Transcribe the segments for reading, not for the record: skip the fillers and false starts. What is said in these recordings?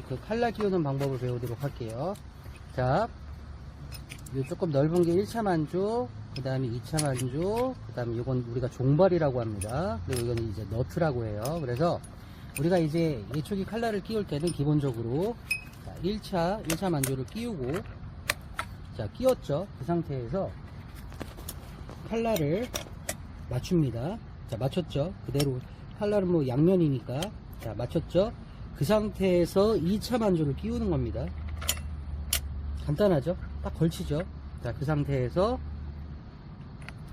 그 칼날 끼우는 방법을 배우도록 할게요. 자, 요 조금 넓은 게 1차 만조, 그 다음에 2차 만조, 그 다음에 이건 우리가 종발이라고 합니다. 그리고 이건 이제 너트라고 해요. 그래서 우리가 이제 예초기 칼날을 끼울 때는 기본적으로 자, 1차 만조를 끼우고, 자, 끼웠죠. 그 상태에서 칼날을 맞춥니다. 자, 맞췄죠. 그대로 칼날은 뭐 양면이니까, 자, 맞췄죠. 그 상태에서 2차 만조를 끼우는 겁니다. 간단하죠? 딱 걸치죠. 자, 그 상태에서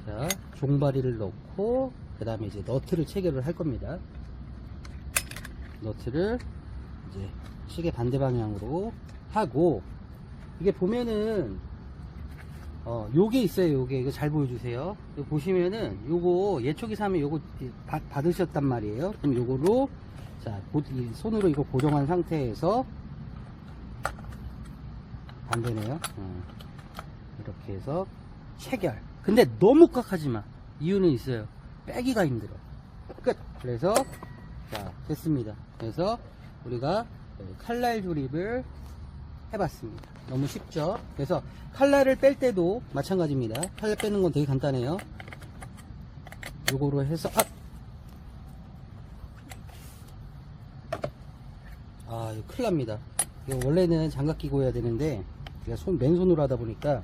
자, 종바리를 넣고 그 다음에 이제 너트를 체결을 할 겁니다. 너트를 이제 시계 반대 방향으로 하고, 이게 보면은 요게 있어요. 요게 이거 잘 보여주세요. 이거 보시면은 요거 예초기 사면 요거 받으셨단 말이에요. 그럼 요거로 자, 이 손으로 이거 고정한 상태에서 안 되네요. 이렇게 해서 체결. 근데 너무 꽉 하지 마. 이유는 있어요. 빼기가 힘들어. 끝. 그래서 자, 됐습니다. 그래서 우리가 칼날 조립을 해봤습니다. 너무 쉽죠? 그래서 칼날을 뺄 때도 마찬가지입니다. 칼날 빼는 건 되게 간단해요. 요거로 해서 이거 큰일 납니다. 이거 원래는 장갑 끼고 해야 되는데 제가 맨손으로 하다 보니까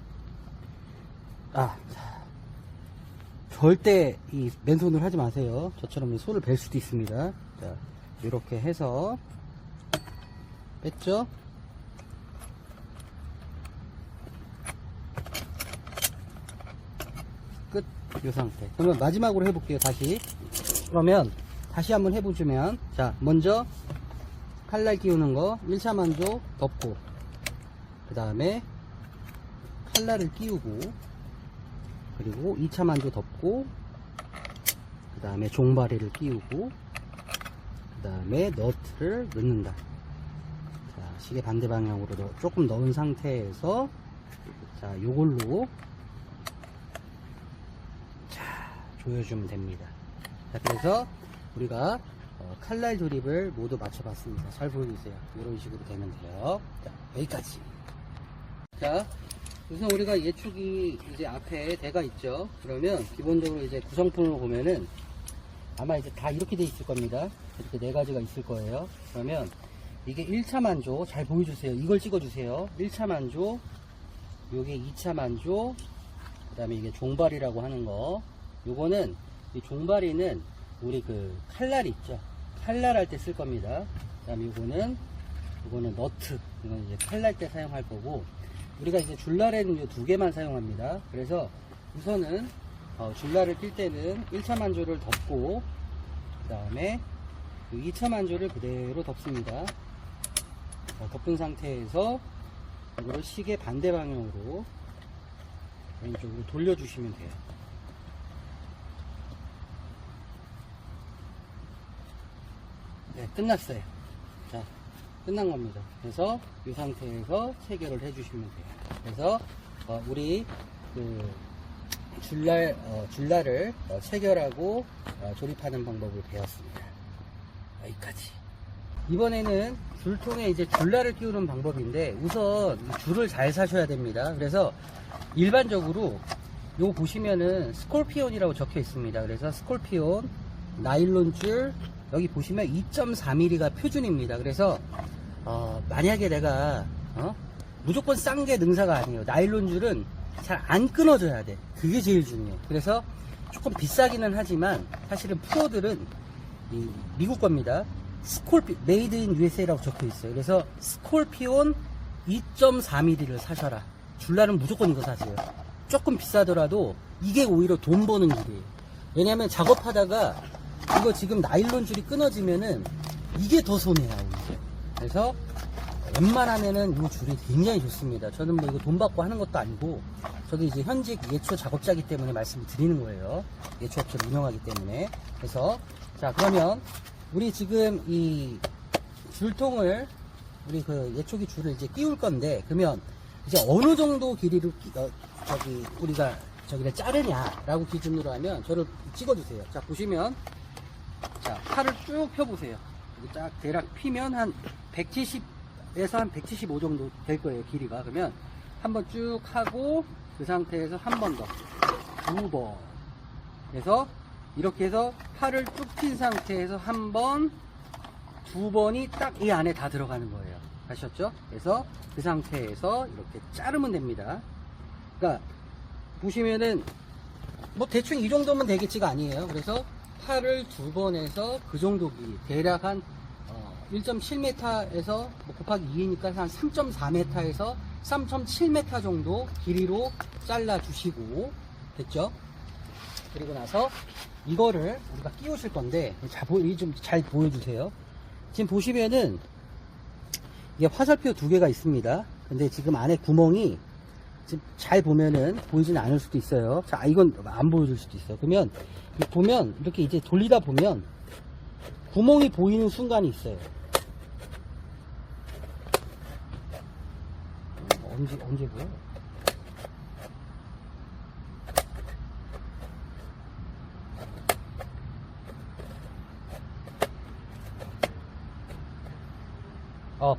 절대 이 맨손으로 하지 마세요. 저처럼 손을 벨 수도 있습니다. 자, 이렇게 해서 뺐죠? 끝. 이 상태. 그러면 마지막으로 해볼게요. 다시. 그러면 다시 한번 해보시면, 자, 먼저 칼날 끼우는 거 1차 만조 덮고, 그 다음에 칼날을 끼우고, 그리고 2차 만조 덮고, 그 다음에 종바리를 끼우고, 그 다음에 너트를 넣는다. 자, 시계 반대 방향으로 조금 넣은 상태에서 자, 요걸로 자, 조여주면 됩니다. 자, 그래서 우리가 칼날 조립을 모두 맞춰봤습니다. 잘 보여주세요. 이런 식으로 되면 돼요. 자, 여기까지. 자, 우선 우리가 예축이 이제 앞에 대가 있죠. 그러면 기본적으로 이제 구성품을 보면은 아마 이제 다 이렇게 돼 있을 겁니다. 이렇게 네 가지가 있을 거예요. 그러면 이게 1차 만조 잘 보여주세요. 이걸 찍어주세요. 1차 만조, 요게 2차 만조, 그 다음에 이게 종발이라고 하는 거. 요거는 이 종발이는 우리 그 칼날 있죠. 칼날 할 때 쓸 겁니다. 그 다음에 요거는 너트. 이건 이제 칼날 때 사용할 거고, 우리가 이제 줄날에는 이 두 개만 사용합니다. 그래서 우선은 줄날을 낄 때는 1차 만조를 덮고, 그 다음에 2차 만조를 그대로 덮습니다. 덮은 상태에서 이거를 시계 반대 방향으로 왼쪽으로 돌려주시면 돼요. 네, 끝났어요. 자, 끝난 겁니다. 그래서 이 상태에서 체결을 해주시면 돼요. 그래서 우리 그 줄날을 체결하고 조립하는 방법을 배웠습니다. 여기까지. 이번에는 줄통에 이제 줄날을 끼우는 방법인데, 우선 줄을 잘 사셔야 됩니다. 그래서 일반적으로 요거 보시면은 스콜피온이라고 적혀 있습니다. 그래서 스콜피온 나일론 줄, 여기 보시면 2.4mm가 표준입니다. 그래서 만약에 내가 무조건 싼 게 능사가 아니에요. 나일론 줄은 잘 안 끊어져야 돼. 그게 제일 중요해요. 그래서 조금 비싸기는 하지만 사실은 프로들은 이 미국 겁니다. 메이드 인 USA라고 적혀 있어요. 그래서 스콜피온 2.4mm를 사셔라. 줄날은 무조건 이거 사세요. 조금 비싸더라도 이게 오히려 돈 버는 길이에요. 왜냐면 작업하다가 이거 지금 나일론 줄이 끊어지면은 이게 더 손해야. 그래서 웬만하면은 이 줄이 굉장히 좋습니다. 저는 뭐 이거 돈 받고 하는 것도 아니고, 저도 이제 현직 예초 작업자이기 때문에 말씀을 드리는 거예요. 예초 업체를 운영하기 때문에. 그래서 자, 그러면 우리 지금 이 줄통을 우리 그 예초기 줄을 이제 끼울 건데, 그러면 이제 어느 정도 길이로 우리가 저기를 자르냐라고 기준으로 하면 저를 찍어주세요. 자, 보시면 자, 팔을 쭉 펴보세요. 딱 대략 피면 한 170 한 175 정도 될 거예요, 길이가. 그러면 한번 쭉 하고 그 상태에서 한 번 더, 두 번. 그래서 이렇게 해서 팔을 쭉 핀 상태에서 한 번, 두 번이 딱 이 안에 다 들어가는 거예요. 아셨죠? 그래서 그 상태에서 이렇게 자르면 됩니다. 그러니까 보시면은 뭐 대충 이 정도면 되겠지가 아니에요. 그래서 팔을 두 번 해서 그 정도 길이, 대략 한 1.7m에서 뭐 곱하기 2니까 한 3.4m에서 3.7m 정도 길이로 잘라 주시고, 됐죠? 그리고 나서 이거를 우리가 끼우실 건데, 좀 잘 보여주세요. 지금 보시면은 이게 화살표 두 개가 있습니다. 근데 지금 안에 구멍이 지금 잘 보면은 보이지는 않을 수도 있어요. 자, 이건 안 보여줄 수도 있어요. 그러면 보면 이렇게 이제 돌리다 보면 구멍이 보이는 순간이 있어요. 언제 보여?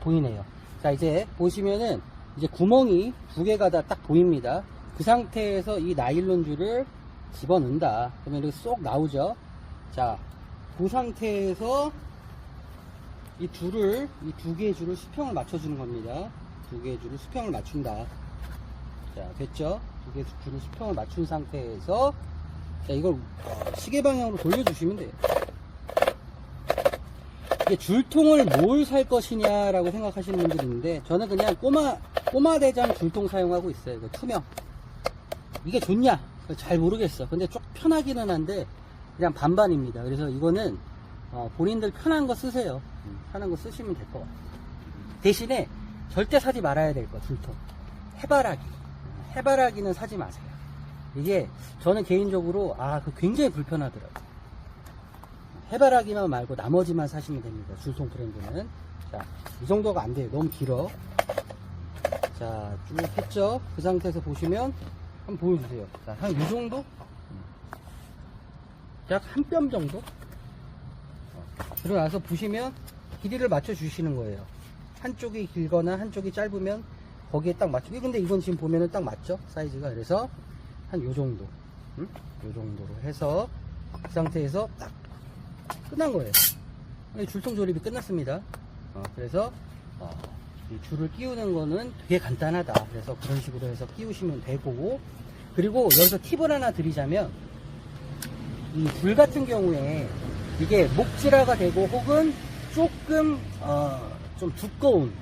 보이네요. 자, 이제 보시면은 이제 구멍이 두 개가 다 딱 보입니다. 그 상태에서 이 나일론 줄을 집어넣는다. 그러면 이렇게 쏙 나오죠. 자, 그 상태에서 이 두 개의 줄을 수평을 맞춰주는 겁니다. 두 개의 줄을 수평을 맞춘다. 자, 됐죠? 두 개의 줄을 수평을 맞춘 상태에서, 자, 이걸 시계 방향으로 돌려주시면 돼요. 이게 줄통을 뭘 살 것이냐라고 생각하시는 분들이 있는데, 저는 그냥 꼬마 대장 줄통 사용하고 있어요. 이거 투명. 이게 좋냐? 잘 모르겠어. 근데 좀 편하기는 한데 그냥 반반입니다. 그래서 이거는 본인들 편한 거 쓰세요. 편한 거 쓰시면 될 것 같아요. 대신에 절대 사지 말아야 될 거, 줄통. 해바라기는 사지 마세요. 이게 저는 개인적으로 그거 굉장히 불편하더라고요. 해바라기만 말고 나머지만 사시면 됩니다. 줄통 브랜드는. 자, 이 정도가 안 돼요. 너무 길어. 자, 쭉 했죠? 그 상태에서 보시면 한번 보여주세요. 자, 한 이 정도? 약 한 뼘 정도? 그러고 나서 보시면 길이를 맞춰 주시는 거예요. 한쪽이 길거나 한쪽이 짧으면 거기에 딱 맞추고, 근데 이건 지금 보면은 딱 맞죠? 사이즈가. 그래서 한 요 정도. 요 정도로 해서 그 상태에서 딱 끝난 거예요. 줄통 조립이 끝났습니다. 그래서 이 줄을 끼우는 거는 되게 간단하다. 그래서 그런 식으로 해서 끼우시면 되고, 그리고 여기서 팁을 하나 드리자면, 이 줄 같은 경우에 이게 목질화가 되고 혹은 조금 좀 두꺼운,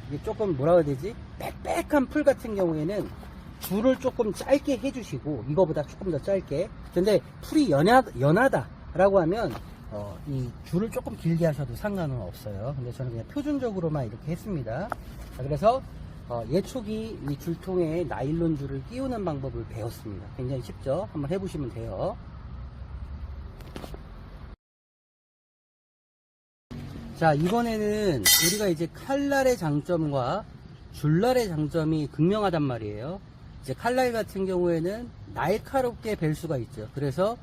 이게 조금 뭐라고 해야 되지? 빽빽한 풀 같은 경우에는 줄을 조금 짧게 해주시고, 이거보다 조금 더 짧게. 근데 풀이 연하다 라고 하면 이 줄을 조금 길게 하셔도 상관은 없어요. 근데 저는 그냥 표준적으로만 이렇게 했습니다. 자, 그래서 예초기 이 줄통에 나일론 줄을 끼우는 방법을 배웠습니다. 굉장히 쉽죠? 한번 해보시면 돼요. 자, 이번에는 우리가 이제 칼날의 장점과 줄날의 장점이 극명하단 말이에요. 이제 칼날 같은 경우에는 날카롭게 벨 수가 있죠. 그래서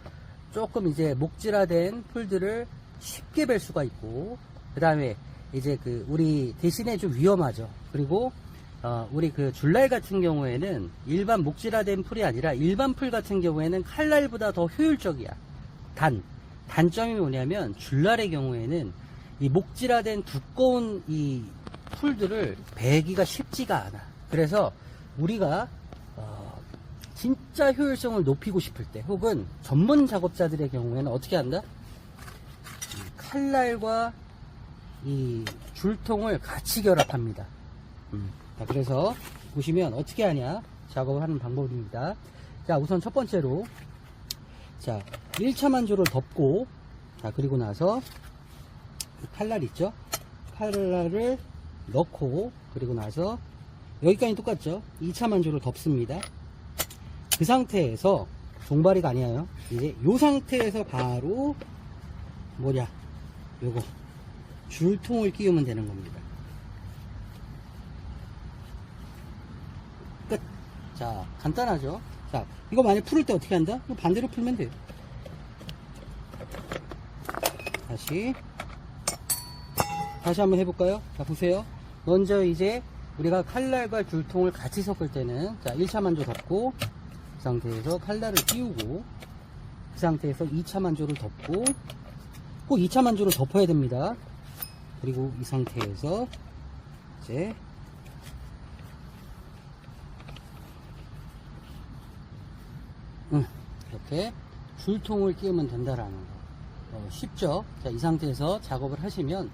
조금 이제 목질화된 풀들을 쉽게 벨 수가 있고, 그 다음에 이제 우리 대신에 좀 위험하죠. 그리고 우리 줄날 같은 경우에는 일반 목질화된 풀이 아니라 일반 풀 같은 경우에는 칼날보다 더 효율적이야. 단점이 뭐냐면 줄날의 경우에는 이 목질화된 두꺼운 이 풀들을 베기가 쉽지가 않아. 그래서 우리가 진짜 효율성을 높이고 싶을 때, 혹은 전문 작업자들의 경우에는 어떻게 한다? 칼날과 이 줄통을 같이 결합합니다. 자, 그래서 보시면 어떻게 하냐, 작업을 하는 방법입니다. 자, 우선 첫 번째로, 자, 1차 만조를 덮고, 자, 그리고 나서 칼날 있죠? 칼날을 넣고, 그리고 나서 여기까지 똑같죠? 2차 만조를 덮습니다. 그 상태에서 종바리가 아니에요. 이제 요 상태에서 바로 요거 줄통을 끼우면 되는 겁니다. 끝. 자, 간단하죠? 자, 이거 만약 풀을 때 어떻게 한다? 반대로 풀면 돼요. 다시 한번 해볼까요? 자, 보세요. 먼저 이제 우리가 칼날과 줄통을 같이 섞을 때는 자 1차 만조 덮고 그 상태에서 칼날을 띄우고 그 상태에서 2차 만조를 덮고 꼭 2차 만조를 덮어야 됩니다. 그리고 이 상태에서 이제 이렇게 줄통을 끼우면 된다라는 거. 쉽죠? 자, 이 상태에서 작업을 하시면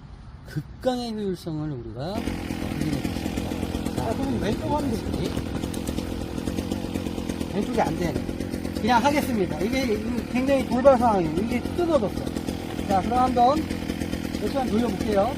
극강의 효율성을 우리가 확인해 볼 수 있다. 자, 그럼 왼쪽 하면 되지? 왼쪽이 안 되네. 그냥 하겠습니다. 이게 굉장히 돌발 상황이에요. 이게 뜯어졌어. 자, 그럼 한번 몇 돌려볼게요.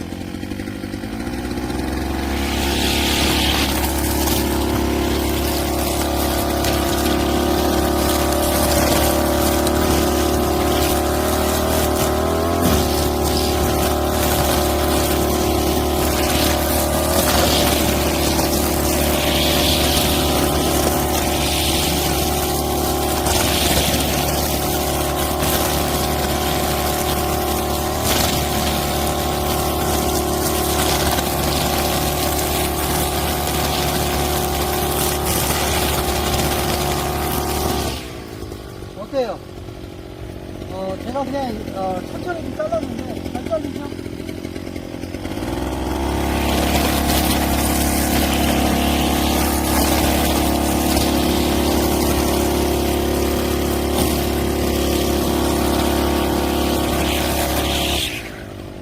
어때요? 제가 그냥 천천히 좀 잘랐는데 잘 잘리죠?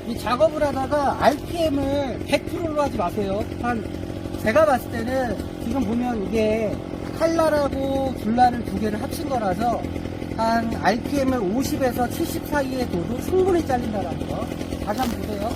이 작업을 하다가 RPM을 100%로 하지 마세요. 제가 봤을 때는 지금 보면 이게 칼날하고 줄날을 두 개를 합친 거라서 한 RPM을 50에서 70 사이에 둬도 충분히 잘린다라는 거. 다시 한번 보세요.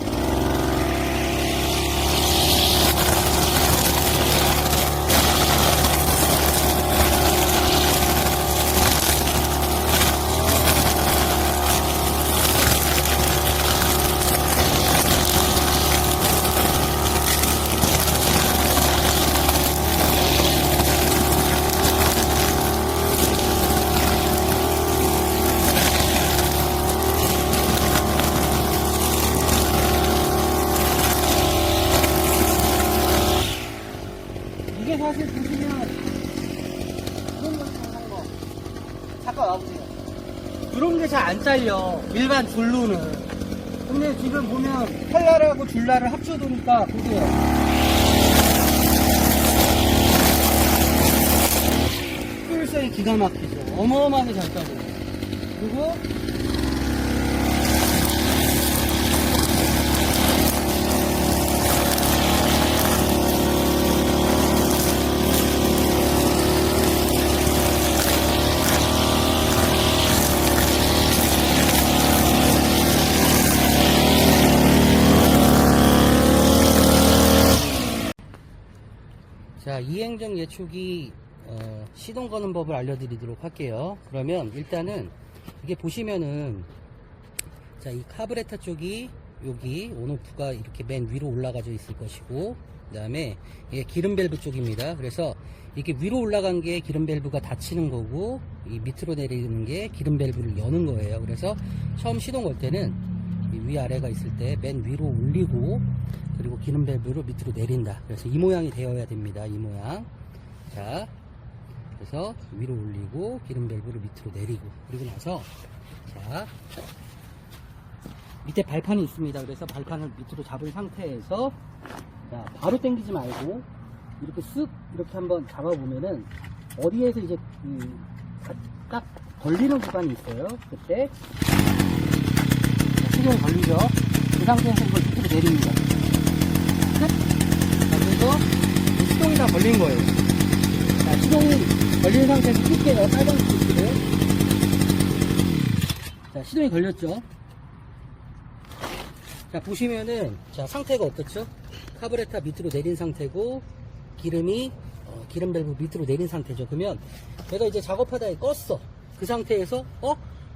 이게 사실 보시면 이런 거 잠깐 와보세요. 이런 게 잘 안 잘려. 일반 줄로는. 근데 지금 보면 칼날하고 줄날을 합쳐두니까 보세요. 효율성이 기가 막히죠. 어마어마하게 잘 잘려요. 그리고 자, 이행정 예초기 시동 거는 법을 알려드리도록 할게요. 그러면 일단은 이게 보시면은 자, 이 카브레터 쪽이 여기 온오프가 이렇게 맨 위로 올라가져 있을 것이고 그 다음에 이게 기름 밸브 쪽입니다. 그래서 이게 위로 올라간 게 기름 밸브가 닫히는 거고 이 밑으로 내리는 게 기름 밸브를 여는 거예요. 그래서 처음 시동 걸 때는 이 위아래가 있을 때 맨 위로 올리고 그리고 기름 밸브를 밑으로 내린다. 그래서 이 모양이 되어야 됩니다. 이 모양. 자, 그래서 위로 올리고 기름 밸브를 밑으로 내리고 그리고 나서 자, 밑에 발판이 있습니다. 그래서 발판을 밑으로 잡은 상태에서 자, 바로 당기지 말고 이렇게 쓱 이렇게 한번 잡아보면은 어디에서 이제 딱 걸리는 구간이 있어요. 그때 시동이 걸리죠. 그 상태에서 이걸 밑으로 내립니다. 자, 그래서 시동이 다 걸린 거예요. 자, 시동이 걸린 상태에서 낄게요. 빨간 스위치를. 자, 시동이 걸렸죠. 자, 보시면은 자, 상태가 어떻죠? 카브레터 밑으로 내린 상태고 기름이 기름 밸브 밑으로 내린 상태죠. 그러면 내가 이제 작업하다가 껐어. 그 상태에서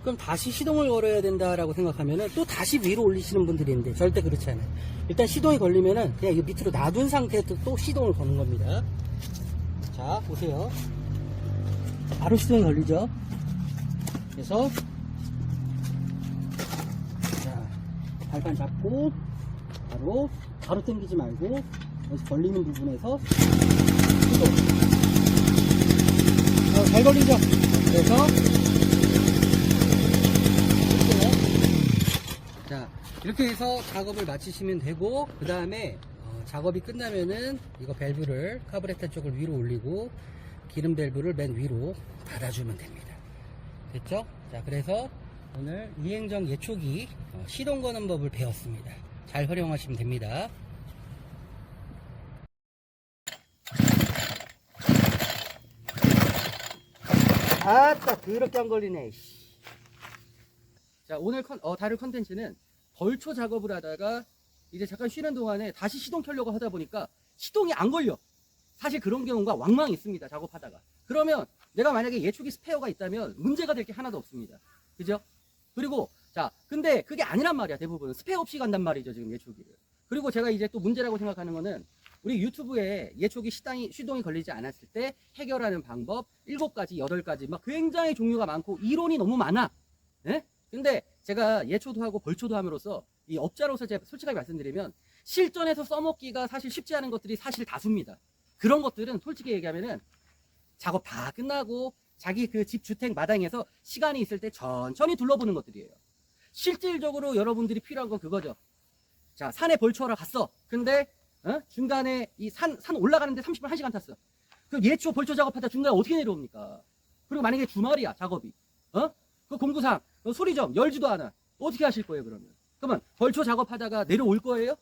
그럼 다시 시동을 걸어야 된다라고 생각하면은 또 다시 위로 올리시는 분들이 있는데 절대 그렇지 않아요. 일단 시동이 걸리면은 그냥 이 밑으로 놔둔 상태에서 또 시동을 거는 겁니다. 자, 보세요. 바로 시동이 걸리죠. 그래서 자, 발판 잡고 바로 당기지 말고 여기서 걸리는 부분에서 잘 걸리죠? 그래서 자, 이렇게 해서 작업을 마치시면 되고, 그 다음에 작업이 끝나면은 이거 밸브를 카브레터 쪽을 위로 올리고 기름 밸브를 맨 위로 닫아주면 됩니다. 됐죠? 자, 그래서 오늘 이행정 예초기 시동 거는 법을 배웠습니다. 잘 활용하시면 됩니다. 아따, 더럽게 안 걸리네. 자, 오늘 다룰 컨텐츠는 벌초 작업을 하다가 이제 잠깐 쉬는 동안에 다시 시동 켜려고 하다 보니까 시동이 안 걸려. 사실 그런 경우가 왕왕 있습니다. 작업하다가. 그러면 내가 만약에 예초기 스페어가 있다면 문제가 될 게 하나도 없습니다. 그죠? 그리고 자, 근데 그게 아니란 말이야. 대부분 스페어 없이 간단 말이죠, 지금 예초기를. 그리고 제가 이제 또 문제라고 생각하는 거는 우리 유튜브에 예초기 시동이 걸리지 않았을 때 해결하는 방법 7가지, 8가지 막 굉장히 종류가 많고 이론이 너무 많아. 예? 근데 제가 예초도 하고 벌초도 함으로써 이 업자로서 제가 솔직하게 말씀드리면 실전에서 써먹기가 사실 쉽지 않은 것들이 사실 다수입니다. 그런 것들은 솔직히 얘기하면은 작업 다 끝나고 자기 그 집 주택 마당에서 시간이 있을 때 천천히 둘러보는 것들이에요. 실질적으로 여러분들이 필요한 건 그거죠. 자, 산에 벌초하러 갔어. 근데 중간에 이 산 올라가는데 30분 1시간 탔어. 그럼 예초 벌초 작업하다 중간에 어떻게 내려옵니까? 그리고 만약에 주말이야, 작업이. 그 공구상 소리 좀 열지도 않아. 어떻게 하실 거예요, 그러면? 그러면 벌초 작업하다가 내려올 거예요?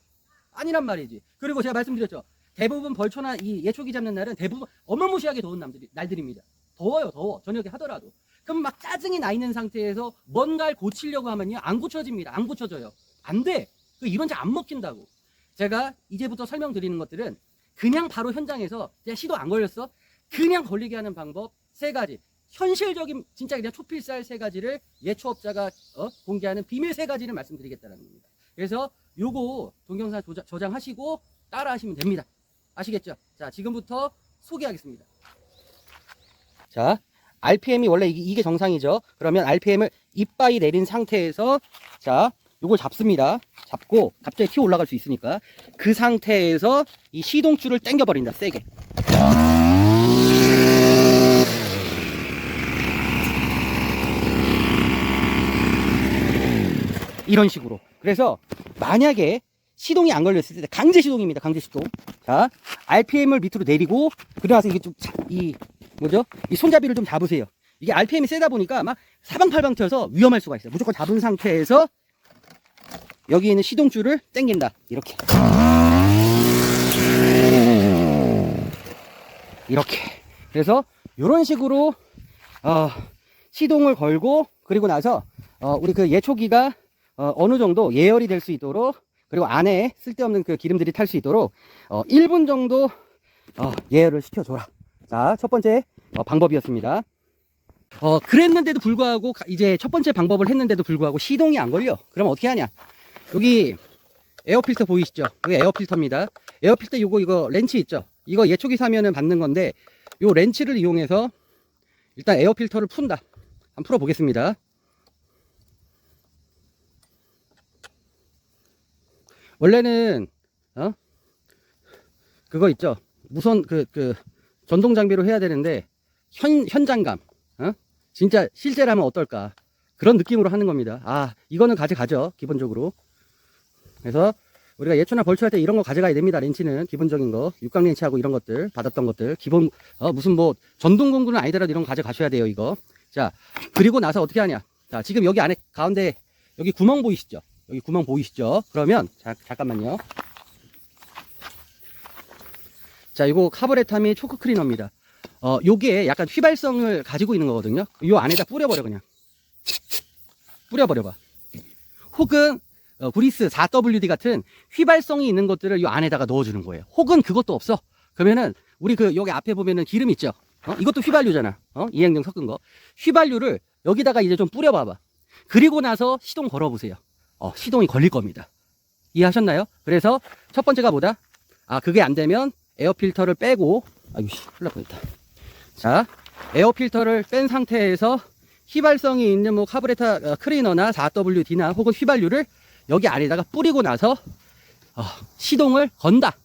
아니란 말이지. 그리고 제가 말씀드렸죠. 대부분 벌초나 이 예초기 잡는 날은 대부분 어마무시하게 더운 날들입니다. 더워요, 더워. 저녁에 하더라도. 그럼 막 짜증이 나 있는 상태에서 뭔가를 고치려고 하면요, 안 고쳐집니다. 안 고쳐져요. 안 돼. 이런 잘 안 먹힌다고. 제가 이제부터 설명드리는 것들은 그냥 바로 현장에서 시도 안 걸렸어? 그냥 걸리게 하는 방법 3가지. 현실적인 진짜 그냥 초필살 3가지를 예초업자가 공개하는 비밀 3가지를 말씀드리겠다는 겁니다. 그래서 요거 동영상 저장하시고 따라 하시면 됩니다. 아시겠죠? 자, 지금부터 소개하겠습니다. 자, RPM이 원래 이게 정상이죠. 그러면 RPM을 이빠이 내린 상태에서 자, 요걸 잡습니다. 잡고 갑자기 튀어 올라갈 수 있으니까 그 상태에서 이 시동줄을 당겨버린다. 세게. 이런 식으로. 그래서 만약에 시동이 안 걸렸을 때 강제 시동입니다. 강제 시동. 자, RPM을 밑으로 내리고 그러나서 이게 좀 이 손잡이를 좀 잡으세요. 이게 RPM이 세다 보니까 막 사방팔방 튀어서 위험할 수가 있어요. 무조건 잡은 상태에서 여기 있는 시동줄을 당긴다. 이렇게. 이렇게. 그래서 이런 식으로 시동을 걸고 그리고 나서 우리 그 예초기가 어느 정도 예열이 될 수 있도록 그리고 안에 쓸데없는 그 기름들이 탈 수 있도록 1분 정도 예열을 시켜줘라. 자, 첫 번째 방법이었습니다. 그랬는데도 불구하고 이제 첫 번째 방법을 했는데도 불구하고 시동이 안 걸려. 그럼 어떻게 하냐? 여기 에어필터 보이시죠? 여기 에어필터입니다. 에어필터 이거 렌치 있죠? 이거 예초기 사면은 받는 건데 요 렌치를 이용해서 일단 에어필터를 푼다. 한번 풀어 보겠습니다. 원래는 그거 있죠? 무선 전동 장비로 해야 되는데 현장감 진짜 실제라면 어떨까 그런 느낌으로 하는 겁니다. 이거는 가져가죠, 기본적으로. 그래서 우리가 예초나 벌초할 때 이런 거 가져가야 됩니다. 렌치는 기본적인 거 육각 렌치하고 이런 것들 받았던 것들 기본 무슨 뭐 전동 공구는 아니더라도 이런 거 가져가셔야 돼요. 이거. 자, 그리고 나서 어떻게 하냐? 자, 지금 여기 안에 가운데 여기 구멍 보이시죠? 여기 구멍 보이시죠? 그러면 잠깐만요. 자, 이거 카브레타미 초크 클리너입니다. 요게 약간 휘발성을 가지고 있는 거거든요. 요 안에다 뿌려버려. 그냥 뿌려버려봐. 혹은 브리스 4WD 같은 휘발성이 있는 것들을 요 안에다가 넣어주는 거예요. 혹은 그것도 없어. 그러면은 우리 여기 앞에 보면은 기름 있죠? 이것도 휘발유잖아. 이행정 섞은 거. 휘발유를 여기다가 이제 좀 뿌려봐봐. 그리고 나서 시동 걸어보세요. 시동이 걸릴 겁니다. 이해하셨나요? 그래서 첫 번째가 뭐다? 그게 안 되면 에어필터를 빼고, 큰일 날 뻔했다. 자, 에어필터를 뺀 상태에서 휘발성이 있는 뭐 카브레타 클리너나 4WD나 혹은 휘발유를 여기 안에다가 뿌리고 나서 시동을 건다.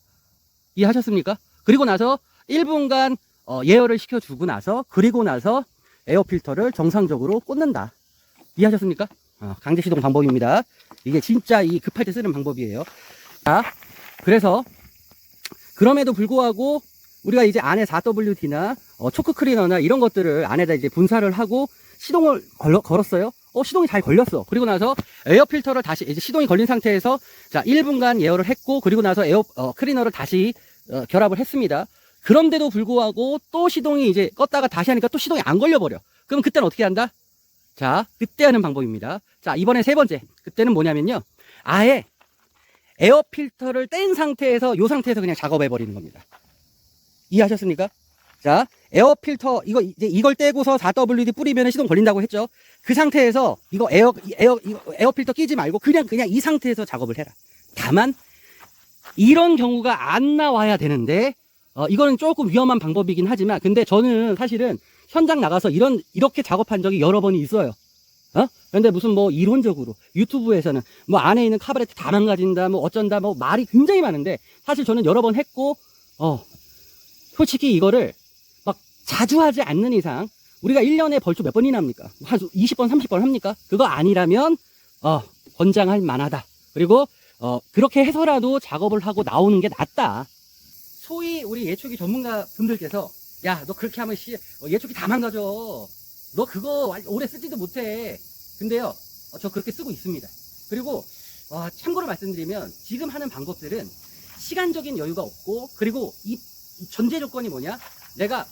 이해하셨습니까? 그리고 나서 1분간 예열을 시켜주고 나서, 그리고 나서 에어 필터를 정상적으로 꽂는다. 이해하셨습니까? 강제 시동 방법입니다. 이게 진짜 이 급할 때 쓰는 방법이에요. 자, 그래서 그럼에도 불구하고 우리가 이제 안에 4WD나 초크 클리너나 이런 것들을 안에다 이제 분사를 하고 시동을 걸었어요. 시동이 잘 걸렸어. 그리고 나서 에어 필터를 다시 이제 시동이 걸린 상태에서 자 1분간 예열을 했고, 그리고 나서 클리너를 다시 결합을 했습니다. 그런데도 불구하고 또 시동이 이제 껐다가 다시 하니까 또 시동이 안 걸려버려. 그럼 그때는 어떻게 한다? 자, 그때 하는 방법입니다. 자, 이번에 세 번째. 그때는 뭐냐면요, 아예 에어 필터를 뗀 상태에서 이 상태에서 그냥 작업해 버리는 겁니다. 이해하셨습니까? 자, 에어 필터 이걸 떼고서 4WD 뿌리면 시동 걸린다고 했죠. 그 상태에서 이거 에어 필터 끼지 말고 그냥 이 상태에서 작업을 해라. 다만 이런 경우가 안 나와야 되는데 이거는 조금 위험한 방법이긴 하지만, 근데 저는 사실은 현장 나가서 이렇게 작업한 적이 여러 번이 있어요. 근데 무슨 뭐 이론적으로 유튜브에서는 뭐 안에 있는 카바레트 다 망가진다, 뭐 어쩐다, 뭐 말이 굉장히 많은데, 사실 저는 여러 번 했고, 솔직히 이거를 막 자주 하지 않는 이상, 우리가 1년에 벌초 몇 번이나 합니까? 한 20번, 30번 합니까? 그거 아니라면, 권장할 만하다. 그리고, 그렇게 해서라도 작업을 하고 나오는 게 낫다. 소위 우리 예초기 전문가 분들께서, 야, 너 그렇게 하면 예초기 다 망가져. 너 그거 오래 쓰지도 못해. 근데요, 저 그렇게 쓰고 있습니다. 그리고, 참고로 말씀드리면, 지금 하는 방법들은 시간적인 여유가 없고, 그리고 이 전제 조건이 뭐냐? 내가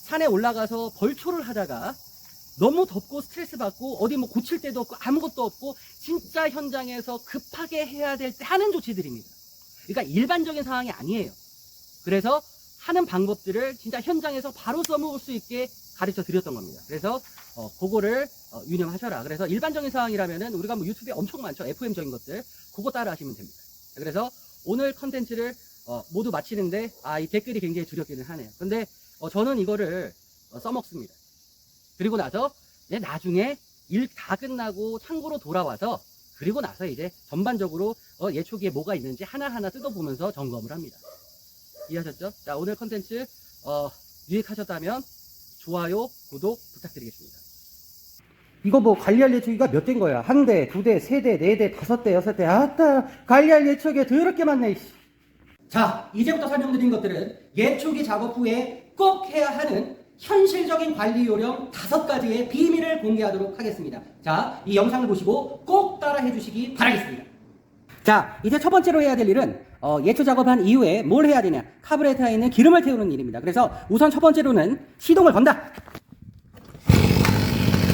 산에 올라가서 벌초를 하다가 너무 덥고 스트레스 받고 어디 뭐 고칠 데도 없고 아무것도 없고 진짜 현장에서 급하게 해야 될 때 하는 조치들입니다. 그러니까 일반적인 상황이 아니에요. 그래서 하는 방법들을 진짜 현장에서 바로 써먹을 수 있게 가르쳐 드렸던 겁니다. 그래서 그거를 유념하셔라. 그래서 일반적인 상황이라면은 우리가 뭐 유튜브에 엄청 많죠. FM적인 것들. 그거 따라 하시면 됩니다. 그래서 오늘 컨텐츠를 모두 마치는데 이 댓글이 굉장히 두렵기는 하네요. 근데 저는 이거를 써먹습니다. 그리고 나서 나중에 일 다 끝나고 창고로 돌아와서, 그리고 나서 이제 전반적으로 예초기에 뭐가 있는지 하나하나 뜯어보면서 점검을 합니다. 이해하셨죠? 자, 오늘 컨텐츠 유익하셨다면 좋아요, 구독 부탁드리겠습니다. 이거 뭐 관리할 예초기가 몇 대인 거야? 한 대, 두 대, 세 대, 네 대, 다섯 대, 여섯 대. 아따, 관리할 예초기가 더럽게 많네. 자, 이제부터 설명드린 것들은 예초기 작업 후에 꼭 해야 하는 현실적인 관리 요령 5가지의 비밀을 공개하도록 하겠습니다. 자, 이 영상을 보시고 꼭 따라해 주시기 바라겠습니다. 자, 이제 첫 번째로 해야 될 일은 예초 작업한 이후에 뭘 해야 되냐? 카브레터에 있는 기름을 태우는 일입니다. 그래서 우선 첫 번째로는 시동을 건다.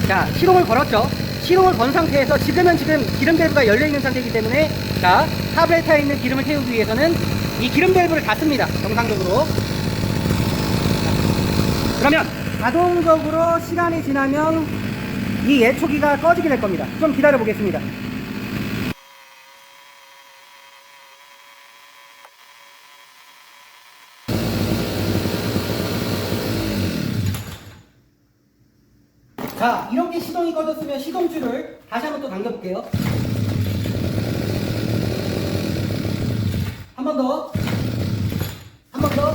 자, 시동을 걸었죠. 시동을 건 상태에서 지금 기름 밸브가 열려있는 상태이기 때문에, 자, 카브레터에 있는 기름을 태우기 위해서는 이 기름 밸브를 닫습니다. 정상적으로. 그러면 자동적으로 시간이 지나면 이 예초기가 꺼지게 될 겁니다. 좀 기다려 보겠습니다. 자, 이렇게 시동이 꺼졌으면 시동줄을 다시 한번 또 당겨볼게요. 한 번 더. 한 번 더.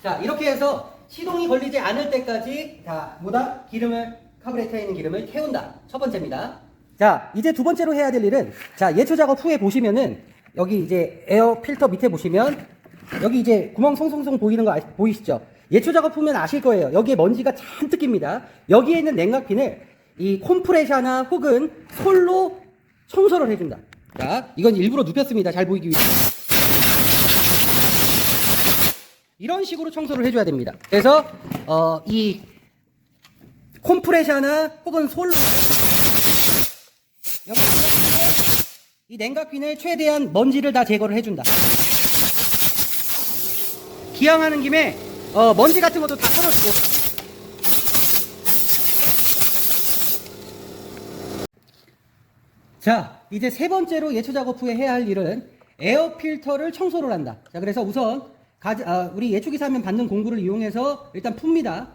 자, 이렇게 해서 시동이 걸리지 않을 때까지 카브레터에 있는 기름을 태운다. 첫 번째입니다. 자, 이제 두 번째로 해야 될 일은, 자, 예초 작업 후에 보시면은 여기 이제 에어 필터 밑에 보시면 여기 이제 구멍 송송송 보이는 거 보이시죠? 예초 작업 후면 아실 거예요. 여기에 먼지가 잔뜩 낍니다. 여기에 있는 냉각핀을 이 콤프레셔나 혹은 솔로 청소를 해준다. 자, 이건 일부러 눕혔습니다. 잘 보이기 위해서. 이런 식으로 청소를 해줘야 됩니다. 그래서 이 콤프레셔나 혹은 솔로 이 냉각핀을 최대한 먼지를 다 제거를 해준다. 기왕하는 김에 먼지 같은 것도 다 털어주고. 자, 이제 세 번째로 예초 작업 후에 해야 할 일은 에어 필터를 청소를 한다. 자, 그래서 우선 우리 예초기 사면 받는 공구를 이용해서 일단 풉니다.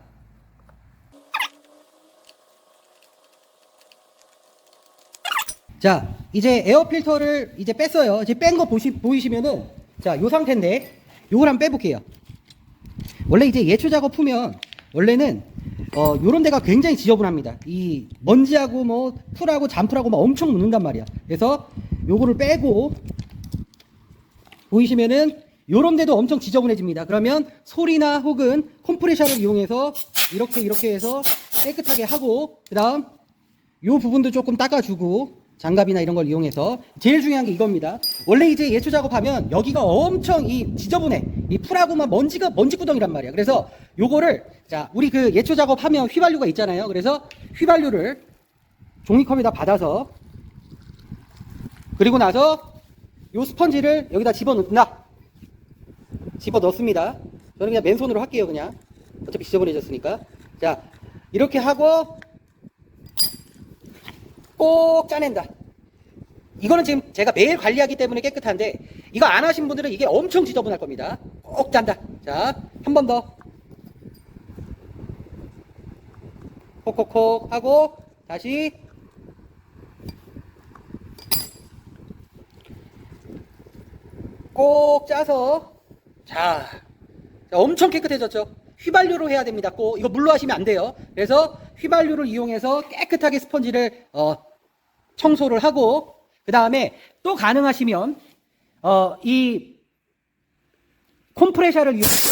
자, 이제 에어 필터를 이제 뺐어요. 이제 뺀 거 보이시면은, 자, 요 상태인데, 요걸 한번 빼볼게요. 원래 이제 예초 작업 후면, 원래는, 요런 데가 굉장히 지저분합니다. 이 먼지하고 뭐, 풀하고 잔풀하고 막 엄청 묻는단 말이야. 그래서 요거를 빼고, 보이시면은, 요런 데도 엄청 지저분해집니다. 그러면 소리나 혹은 컴프레셔를 이용해서 이렇게 해서 깨끗하게 하고, 그 다음, 요 부분도 조금 닦아주고, 장갑이나 이런 걸 이용해서 제일 중요한 게 이겁니다. 원래 이제 예초 작업하면 여기가 엄청 이 지저분해. 이 풀하고 막 먼지 구덩이란 말이야. 그래서 요거를 자, 우리 그 예초 작업하면 휘발유가 있잖아요. 그래서 휘발유를 종이컵에다 받아서 그리고 나서 요 스펀지를 여기다 집어 넣습니다. 저는 그냥 맨손으로 할게요. 그냥 어차피 지저분해졌으니까. 자, 이렇게 하고 꼭 짜낸다. 이거는 지금 제가 매일 관리하기 때문에 깨끗한데 이거 안 하신 분들은 이게 엄청 지저분할 겁니다. 꼭 짠다. 자, 한 번 더 콕콕콕 하고 다시 꼭 짜서 자, 엄청 깨끗해졌죠. 휘발유로 해야 됩니다. 꼭 이거 물로 하시면 안 돼요. 그래서 휘발유를 이용해서 깨끗하게 스펀지를 청소를 하고 그 다음에 또 가능하시면 이 콤프레셔를 이용해서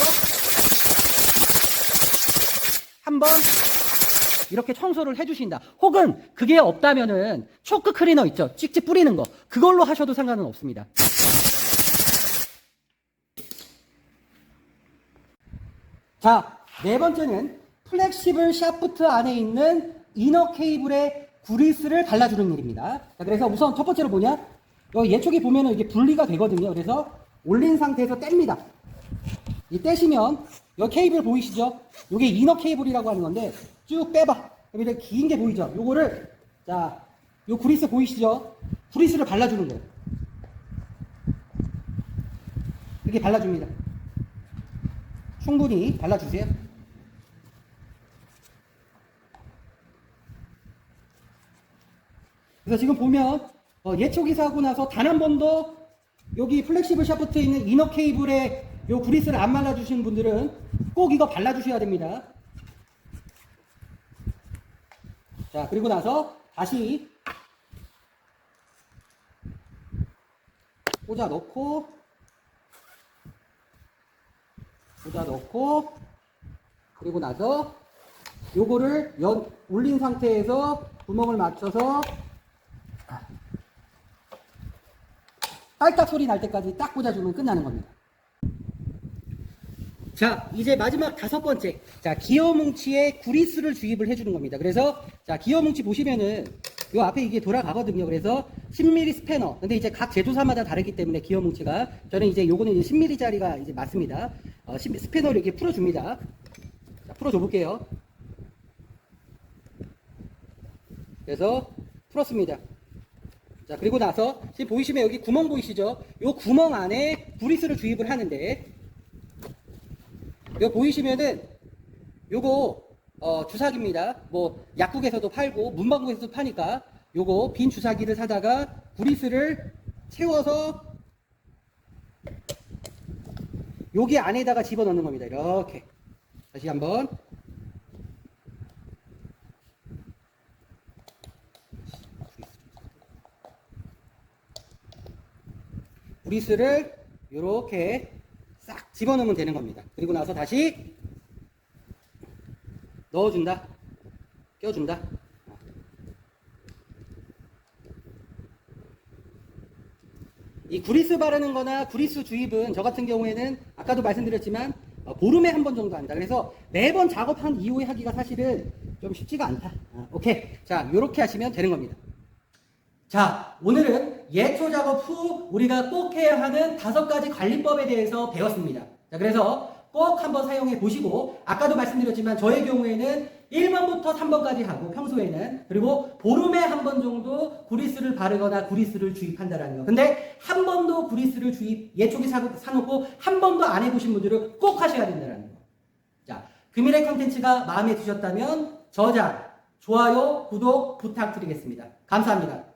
한번 이렇게 청소를 해주신다. 혹은 그게 없다면은 초크 클리너 있죠. 찍찍 뿌리는 거 그걸로 하셔도 상관은 없습니다. 자, 네 번째는 플렉시블 샤프트 안에 있는 이너 케이블에 그리스를 발라주는 일입니다. 자, 그래서 우선 첫 번째로 뭐냐? 예초기 보면은 이게 분리가 되거든요. 그래서 올린 상태에서 뗍니다. 이 떼시면 여기 케이블 보이시죠? 이게 이너 케이블이라고 하는 건데 쭉 빼봐. 그럼 이렇게 긴 게 보이죠? 요거를 자, 요 그리스 보이시죠? 그리스를 발라주는 거예요. 이렇게 발라줍니다. 충분히 발라주세요. 그래서 지금 보면 예초기 사고 나서 단 한 번도 여기 플렉시블 샤프트에 있는 이너 케이블에 요 그리스를 안 발라주신 분들은 꼭 이거 발라주셔야 됩니다. 자, 그리고 나서 다시 꽂아 넣고 그리고 나서 요거를 올린 상태에서 구멍을 맞춰서 딸딱 소리 날 때까지 딱 꽂아주면 끝나는 겁니다. 자, 이제 마지막 다섯 번째. 자, 기어 뭉치에 구리스를 주입을 해주는 겁니다. 그래서, 자, 기어 뭉치 보시면은, 요 앞에 이게 돌아가거든요. 그래서 10mm 스패너. 근데 이제 각 제조사마다 다르기 때문에 기어 뭉치가, 저는 이제 요거는 이제 10mm짜리가 이제 맞습니다. 스패너를 이렇게 풀어줍니다. 자, 풀어줘 볼게요. 그래서 풀었습니다. 자, 그리고 나서 지금 보이시면 여기 구멍 보이시죠? 요 구멍 안에 구리스를 주입을 하는데, 이거 보이시면은 요거 주사기입니다. 뭐 약국에서도 팔고 문방구에서도 파니까 요거 빈 주사기를 사다가 구리스를 채워서 여기 안에다가 집어넣는 겁니다. 이렇게 다시 한번 구리스를 이렇게 싹 집어넣으면 되는 겁니다. 그리고 나서 다시 넣어준다. 껴준다. 이 구리스 바르는 거나 구리스 주입은 저 같은 경우에는 아까도 말씀드렸지만 보름에 한 번 정도 합니다. 그래서 매번 작업한 이후에 하기가 사실은 좀 쉽지가 않다. 오케이. 자, 요렇게 하시면 되는 겁니다. 자, 오늘은 예초 작업 후 우리가 꼭 해야 하는 5가지 관리법에 대해서 배웠습니다. 자, 그래서 꼭 한번 사용해 보시고, 아까도 말씀드렸지만 저의 경우에는 1번부터 3번까지 하고 평소에는, 그리고 보름에 한 번 정도 구리스를 바르거나 구리스를 주입한다라는 거. 근데 한 번도 구리스를 예초기 사놓고 한 번도 안 해보신 분들은 꼭 하셔야 된다는 거. 자, 금일의 컨텐츠가 마음에 드셨다면 저장, 좋아요, 구독 부탁드리겠습니다. 감사합니다.